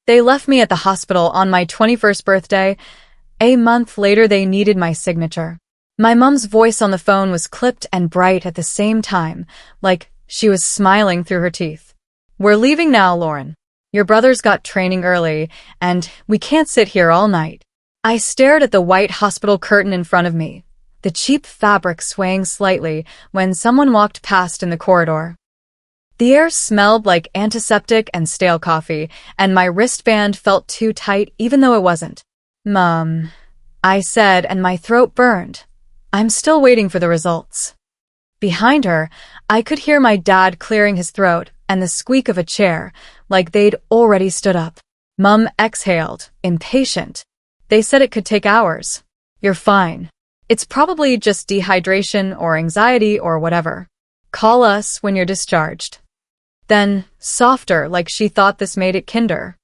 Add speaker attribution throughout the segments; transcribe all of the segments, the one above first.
Speaker 1: They left me at the hospital on my 21st birthday. A month later, they needed my signature. My mom's voice on the phone was clipped and bright at the same time, like she was smiling through her teeth. "We're leaving now, Lauren. Your brother's got training early, and we can't sit here all night." I stared at the white hospital curtain in front of me, the cheap fabric swaying slightly when someone walked past in the corridor. The air smelled like antiseptic and stale coffee, and my wristband felt too tight even though it wasn't. "Mom," I said, and my throat burned. "I'm still waiting for the results." Behind her, I could hear my dad clearing his throat and the squeak of a chair, like they'd already stood up. Mom exhaled, impatient. "They said it could take hours. You're fine. It's probably just dehydration or anxiety or whatever. Call us when you're discharged." Then, softer, like she thought this made it kinder.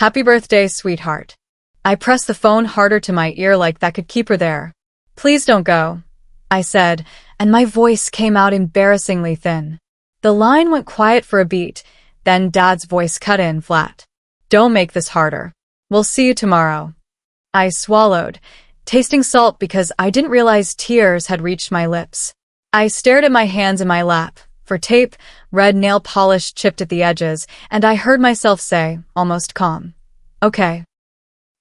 Speaker 1: "Happy birthday, sweetheart." I pressed the phone harder to my ear like that could keep her there. "Please don't go," I said, and my voice came out embarrassingly thin. The line went quiet for a beat, then Dad's voice cut in flat. "Don't make this harder. We'll see you tomorrow." I swallowed, tasting salt because I didn't realize tears had reached my lips. I stared at my hands in my lap. For tape, red nail polish chipped at the edges, and I heard myself say, almost calm, "Okay.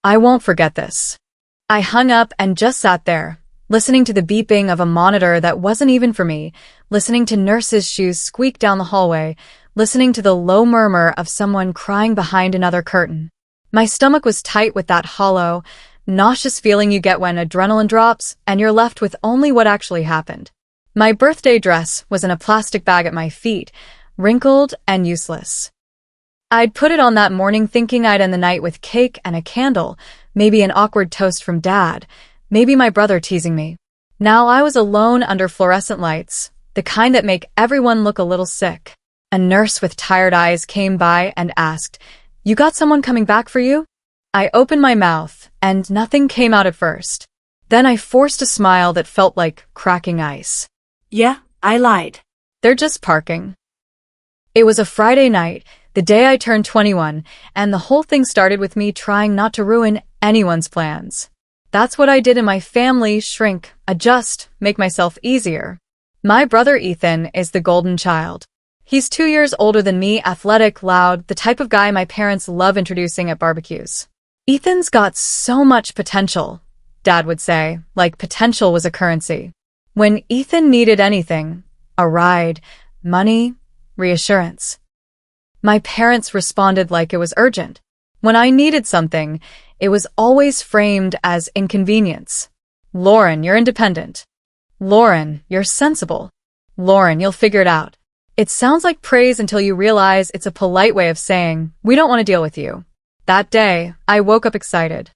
Speaker 1: I won't forget this." I hung up and just sat there, listening to the beeping of a monitor that wasn't even for me, listening to nurses' shoes squeak down the hallway, listening to the low murmur of someone crying behind another curtain. My stomach was tight with that hollow, nauseous feeling you get when adrenaline drops and you're left with only what actually happened. My birthday dress was in a plastic bag at my feet, wrinkled and useless. I'd put it on that morning thinking I'd end the night with cake and a candle, maybe an awkward toast from Dad, maybe my brother teasing me. Now I was alone under fluorescent lights, the kind that make everyone look a little sick. A nurse with tired eyes came by and asked, "You got someone coming back for you?" I opened my mouth, and nothing came out at first. Then I forced a smile that felt like cracking ice.
Speaker 2: "Yeah, I lied.
Speaker 1: They're just parking." It was a Friday night, the day I turned 21, and the whole thing started with me trying not to ruin anyone's plans. That's what I did in my family: shrink, adjust, make myself easier. My brother Ethan is the golden child. He's 2 years older than me, athletic, loud, the type of guy my parents love introducing at barbecues. "Ethan's got so much potential," Dad would say, like potential was a currency. When Ethan needed anything, a ride, money, reassurance, my parents responded like it was urgent. When I needed something, it was always framed as inconvenience. "Lauren, you're independent. Lauren, you're sensible. Lauren, you'll figure it out." It sounds like praise until you realize it's a polite way of saying, "We don't want to deal with you." That day, I woke up excited.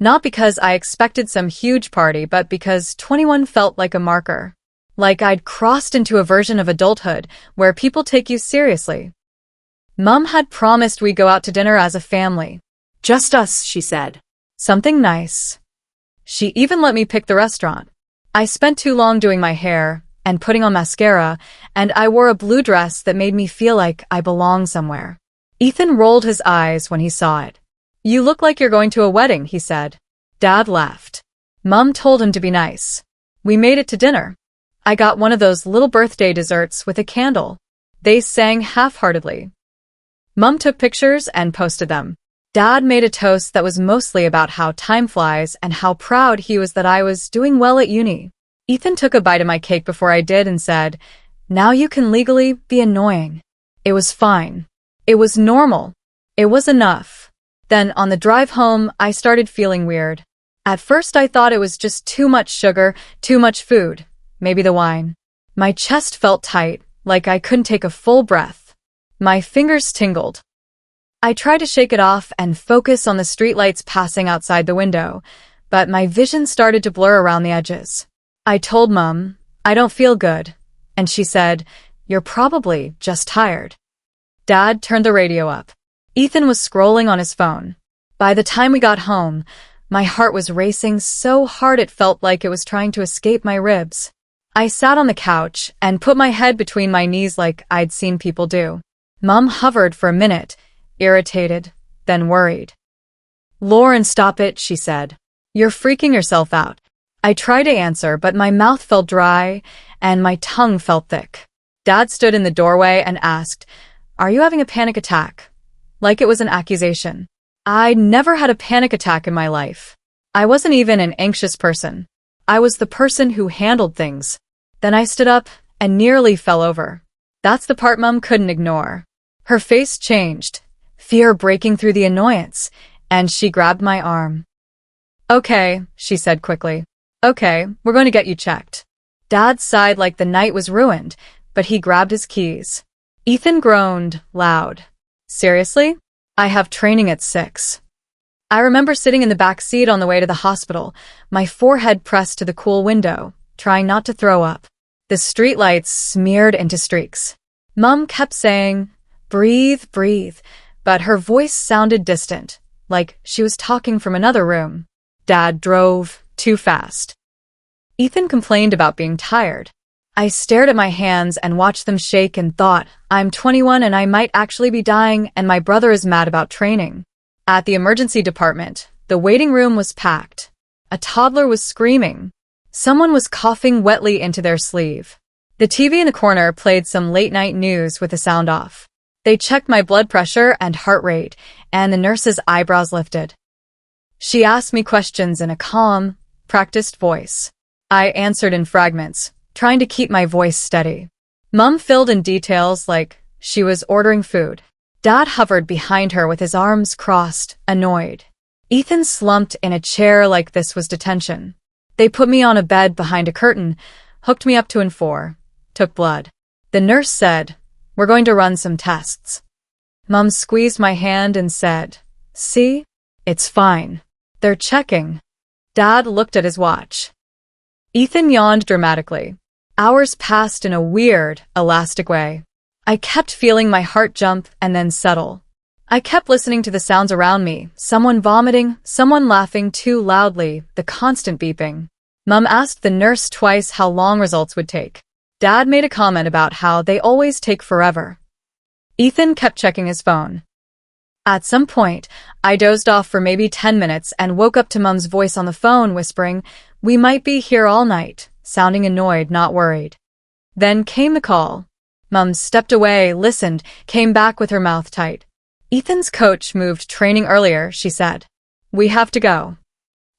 Speaker 1: Not because I expected some huge party, but because 21 felt like a marker. Like I'd crossed into a version of adulthood where people take you seriously. Mom had promised we'd go out to dinner as a family.
Speaker 2: "Just us," she said.
Speaker 1: Something nice. She even let me pick the restaurant. I spent too long doing my hair and putting on mascara, and I wore a blue dress that made me feel like I belonged somewhere. Ethan rolled his eyes when he saw it. "You look like you're going to a wedding," he said. Dad laughed. Mom told him to be nice. We made it to dinner. I got one of those little birthday desserts with a candle. They sang half-heartedly. Mom took pictures and posted them. Dad made a toast that was mostly about how time flies and how proud he was that I was doing well at uni. Ethan took a bite of my cake before I did and said, "Now you can legally be annoying." It was fine. It was normal. It was enough. Then, on the drive home, I started feeling weird. At first, I thought it was just too much sugar, too much food, maybe the wine. My chest felt tight, like I couldn't take a full breath. My fingers tingled. I tried to shake it off and focus on the streetlights passing outside the window, but my vision started to blur around the edges. I told Mom, "I don't feel good," and she said, "You're probably just tired." Dad turned the radio up. Ethan was scrolling on his phone. By the time we got home, my heart was racing so hard it felt like it was trying to escape my ribs. I sat on the couch and put my head between my knees like I'd seen people do. Mom hovered for a minute, irritated, then worried. "Lauren, stop it," she said. "You're freaking yourself out." I tried to answer, but my mouth felt dry and my tongue felt thick. Dad stood in the doorway and asked, "Are you having a panic attack?" Like it was an accusation. I'd never had a panic attack in my life. I wasn't even an anxious person. I was the person who handled things. Then I stood up and nearly fell over. That's the part Mom couldn't ignore. Her face changed, fear breaking through the annoyance, and she grabbed my arm. "Okay," she said quickly. "Okay, we're going to get you checked." Dad sighed like the night was ruined, but he grabbed his keys. Ethan groaned, loud. "Seriously? I have training at 6. I remember sitting in the back seat on the way to the hospital, my forehead pressed to the cool window, trying not to throw up. The streetlights smeared into streaks. Mom kept saying, "Breathe, breathe," but her voice sounded distant, like she was talking from another room. Dad drove too fast. Ethan complained about being tired. I stared at my hands and watched them shake and thought, I'm 21 and I might actually be dying, and my brother is mad about training. At the emergency department, the waiting room was packed. A toddler was screaming. Someone was coughing wetly into their sleeve. The TV in the corner played some late-night news with the sound off. They checked my blood pressure and heart rate, and the nurse's eyebrows lifted. She asked me questions in a calm, practiced voice. I answered in fragments, trying to keep my voice steady. Mom filled in details like she was ordering food. Dad hovered behind her with his arms crossed, annoyed. Ethan slumped in a chair like this was detention. They put me on a bed behind a curtain, hooked me up to N4, took blood. The nurse said, "We're going to run some tests." Mom squeezed my hand and said, "See? It's fine. They're checking." Dad looked at his watch. Ethan yawned dramatically. Hours passed in a weird, elastic way. I kept feeling my heart jump and then settle. I kept listening to the sounds around me, someone vomiting, someone laughing too loudly, the constant beeping. Mom asked the nurse twice how long results would take. Dad made a comment about how they always take forever. Ethan kept checking his phone. At some point, I dozed off for maybe 10 minutes and woke up to Mom's voice on the phone whispering, "We might be here all night," sounding annoyed, not worried. Then came the call. Mom stepped away, listened, came back with her mouth tight. "Ethan's coach moved training earlier," she said. "We have to go."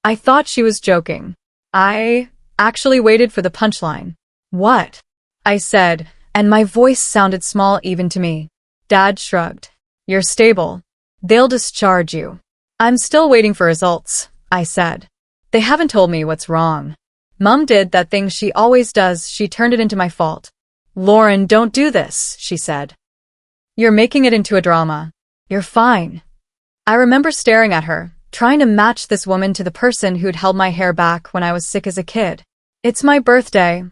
Speaker 1: I thought she was joking. I actually waited for the punchline. "What?" I said, and my voice sounded small even to me. Dad shrugged. "You're stable. They'll discharge you." "I'm still waiting for results," I said. "They haven't told me what's wrong." Mom did that thing she always does, she turned it into my fault. "Lauren, don't do this," she said. "You're making it into a drama. You're fine." I remember staring at her, trying to match this woman to the person who'd held my hair back when I was sick as a kid. "It's my birthday,"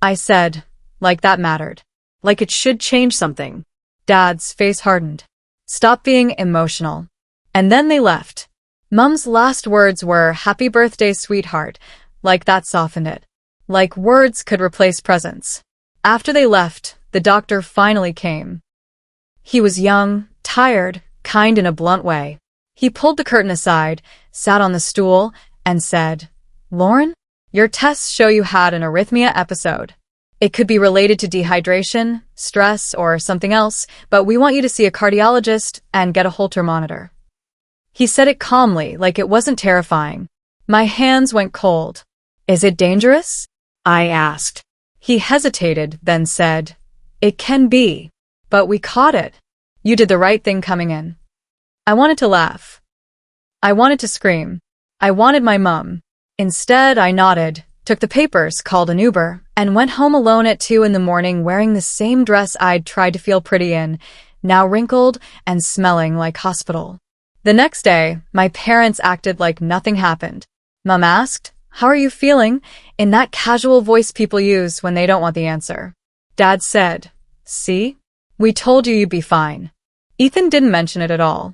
Speaker 1: I said, like that mattered. Like it should change something. Dad's face hardened. "Stop being emotional." And then they left. Mom's last words were, "Happy birthday, sweetheart," like that softened it. Like words could replace presents. After they left, the doctor finally came. He was young, tired, kind in a blunt way. He pulled the curtain aside, sat on the stool, and said, "Lauren, your tests show you had an arrhythmia episode. It could be related to dehydration, stress, or something else, but we want you to see a cardiologist and get a Holter monitor." He said it calmly, like it wasn't terrifying. My hands went cold. "Is it dangerous?" I asked. He hesitated, then said, "It can be, but we caught it. You did the right thing coming in." I wanted to laugh. I wanted to scream. I wanted my mom. Instead, I nodded, took the papers, called an Uber, and went home alone at 2 in the morning wearing the same dress I'd tried to feel pretty in, now wrinkled and smelling like hospital. The next day, my parents acted like nothing happened. Mom asked, "How are you feeling?" in that casual voice people use when they don't want the answer. Dad said, "See? We told you you'd be fine." Ethan didn't mention it at all.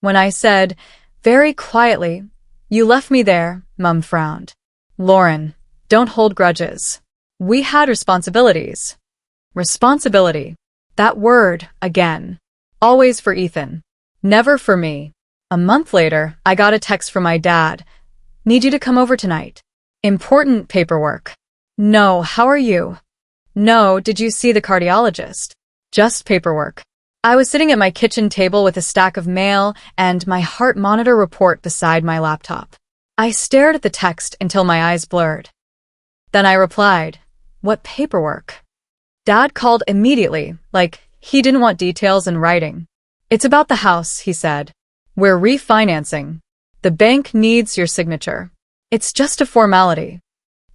Speaker 1: When I said, very quietly, "You left me there," Mom frowned. "Lauren, don't hold grudges. We had responsibilities." Responsibility. That word, again. Always for Ethan. Never for me. A month later, I got a text from my dad. Need you to come over tonight. Important paperwork. No, how are you? No, did you see the cardiologist? Just paperwork. I was sitting at my kitchen table with a stack of mail and my heart monitor report beside my laptop. I stared at the text until my eyes blurred. Then I replied, "What paperwork?" Dad called immediately, like he didn't want details in writing. "It's about the house," he said. "We're refinancing. The bank needs your signature. It's just a formality."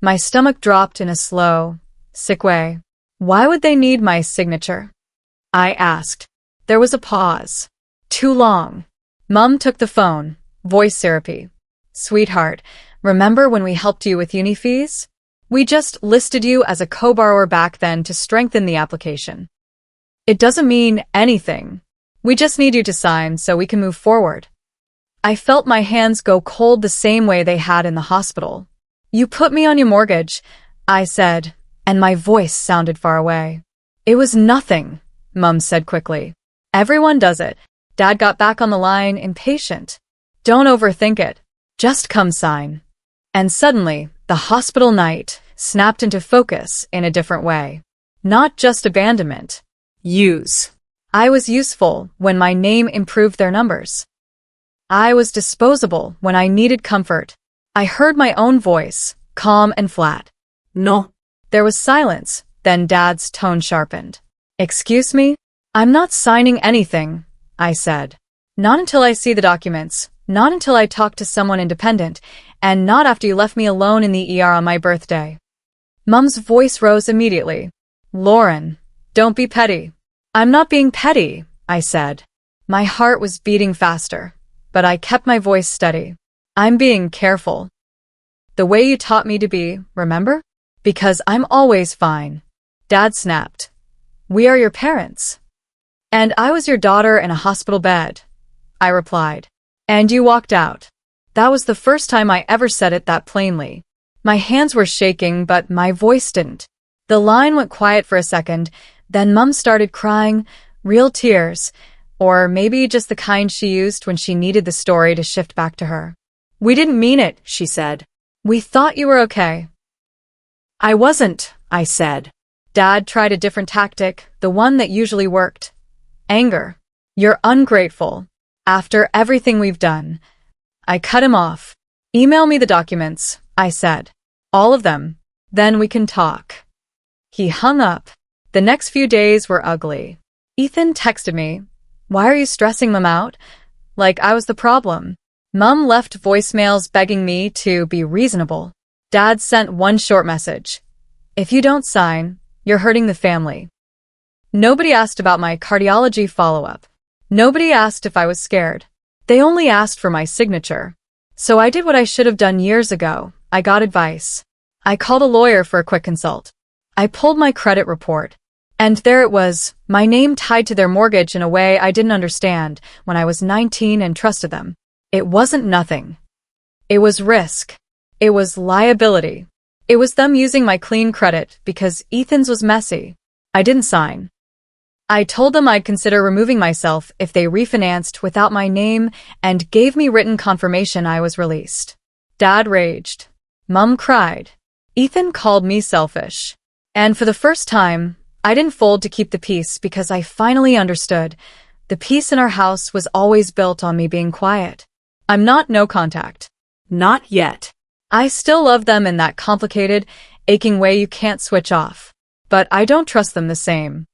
Speaker 1: My stomach dropped in a slow, sick way. Why would they need my signature? I asked. There was a pause. Too long. Mum took the phone, voice syrupy. "Sweetheart, remember when we helped you with uni fees? We just listed you as a co-borrower back then to strengthen the application. It doesn't mean anything. We just need you to sign so we can move forward." I felt my hands go cold the same way they had in the hospital. "You put me on your mortgage," I said, and my voice sounded far away. "It was nothing," Mum said quickly. "Everyone does it." Dad got back on the line, impatient. "Don't overthink it. Just come sign." And suddenly, the hospital night snapped into focus in a different way. Not just abandonment. Use. I was useful when my name improved their numbers. I was disposable when I needed comfort. I heard my own voice, calm and flat. "No." There was silence, then Dad's tone sharpened. "Excuse me? I'm not signing anything," I said. "Not until I see the documents, not until I talk to someone independent, and not after you left me alone in the ER on my birthday." Mum's voice rose immediately. "Lauren, don't be petty." "I'm not being petty," I said. My heart was beating faster, but I kept my voice steady. "I'm being careful. The way you taught me to be, remember? Because I'm always fine." Dad snapped. "We are your parents." "And I was your daughter in a hospital bed," I replied. "And you walked out." That was the first time I ever said it that plainly. My hands were shaking, but my voice didn't. The line went quiet for a second, then Mum started crying, real tears, or maybe just the kind she used when she needed the story to shift back to her. "We didn't mean it," she said. "We thought you were okay." "I wasn't," I said. Dad tried a different tactic, the one that usually worked. "Anger. You're ungrateful. After everything we've done." I cut him off. "Email me the documents," I said. "All of them. Then we can talk." He hung up. The next few days were ugly. Ethan texted me, "Why are you stressing them out?" Like I was the problem. Mum left voicemails begging me to be reasonable. Dad sent one short message. "If you don't sign, you're hurting the family." Nobody asked about my cardiology follow-up. Nobody asked if I was scared. They only asked for my signature. So I did what I should have done years ago. I got advice. I called a lawyer for a quick consult. I pulled my credit report. And there it was, my name tied to their mortgage in a way I didn't understand when I was 19 and trusted them. It wasn't nothing. It was risk. It was liability. It was them using my clean credit because Ethan's was messy. I didn't sign. I told them I'd consider removing myself if they refinanced without my name and gave me written confirmation I was released. Dad raged. Mum cried. Ethan called me selfish. And for the first time, I didn't fold to keep the peace because I finally understood. The peace in our house was always built on me being quiet. I'm not no contact. Not yet. I still love them in that complicated, aching way you can't switch off. But I don't trust them the same.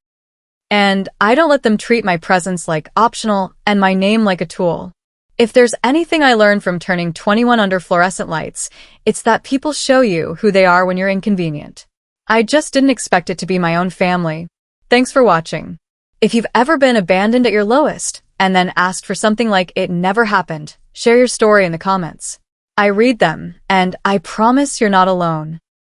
Speaker 1: And I don't let them treat my presence like optional and my name like a tool. If there's anything I learned from turning 21 under fluorescent lights, it's that people show you who they are when you're inconvenient. I just didn't expect it to be my own family. Thanks for watching. If you've ever been abandoned at your lowest and then asked for something like it never happened, share your story in the comments. I read them, and I promise you're not alone.